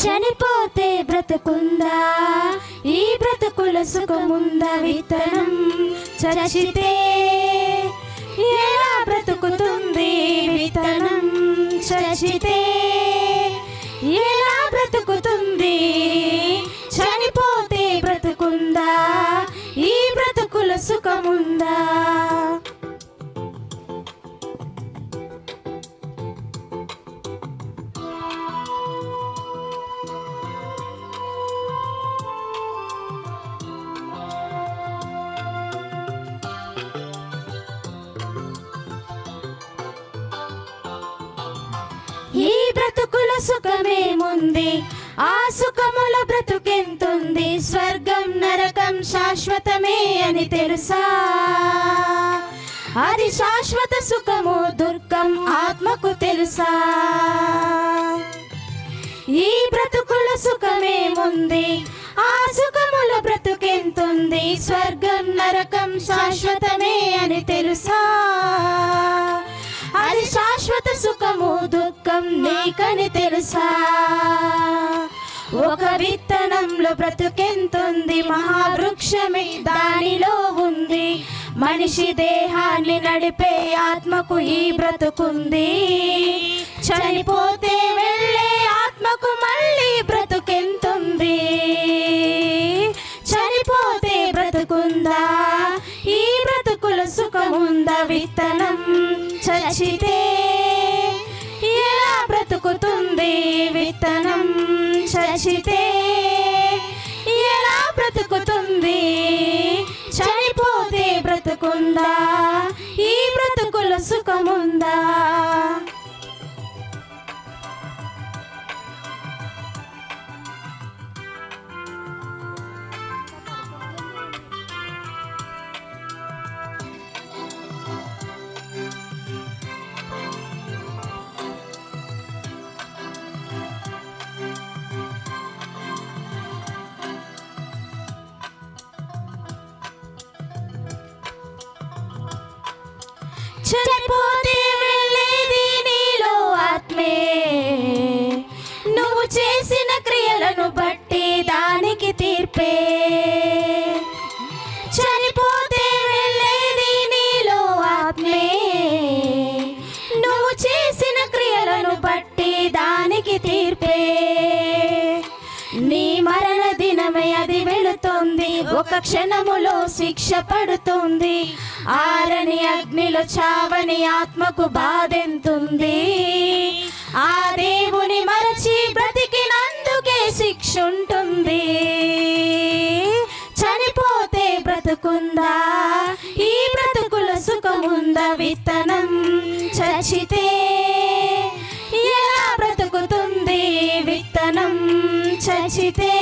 చనిపోతే బ్రతుకుందా, ఈ బ్రతుకుల సుఖముందా? విత్తనం చచ్చితే ఎలా బ్రతుకుతుంది? విత్తనం చచ్చితే ఎలా బ్రతుకుతుంది? చనిపోతే బ్రతుకుందా, ఈ బ్రతుకుల సుఖముందా? ఈ బ్రతుకుల సుఖమేముంది, ఆ సుఖముల బ్రతుకెంతుంది? స్వర్గం నరకం శాశ్వతమే అని తెలుసా? అది శాశ్వత సుఖము దుర్గం ఆత్మకు తెలుసా? ఈ బ్రతుకుల సుఖమేముంది, ఆ సుఖముల బ్రతుకెంతుంది? స్వర్గం నరకం శాశ్వతమే అని తెలుసా? అది శాశ్వత సుఖము దుఃఖం నీకని తెలుసా? ఒక విత్తనంలో బ్రతుకెంతుంది, మహావృక్షమే దానిలో ఉంది. మనిషి దేహాన్ని నడిపే ఆత్మకు ఈ బ్రతుకుంది. చనిపోతే వెళ్ళే ఆత్మకు మళ్ళీ బ్రతుకెంతుంది? చనిపోతే బ్రతుకుందా, ఈ బ్రతుకుల సుఖముందా? విత్తనం చచ్చితే ఎలా బ్రతుకుతుంది? విత్తనం చచ్చితే ఎలా బ్రతుకుతుంది? చనిపోతే బ్రతుకుందా, ఈ బ్రతుకుల సుఖముందా? చనిపోతే వెళ్ళేది నీలో ఆత్మే, నువ్వు చేసిన క్రియలను బట్టి దానికి తీర్పే. చనిపోతే వెళ్ళేది నీలో ఆత్మే, నువ్వు చేసిన క్రియలను బట్టి దానికి తీర్పే. నీ మరణ దినమే అది వెళుతుంది, ఒక క్షణములో శిక్ష పడుతుంది. ఆరని అగ్నిలో చావని ఆత్మకు బాధెంతుంది. ఆ దేవుని మరచి బ్రతికినందుకే శిక్ష ఉంటుంది. చనిపోతే బ్రతుకుందా, ఈ బ్రతుకుల సుఖముందా? విత్తనం చచ్చితే ఎలా బ్రతుకుతుంది? విత్తనం చచ్చితే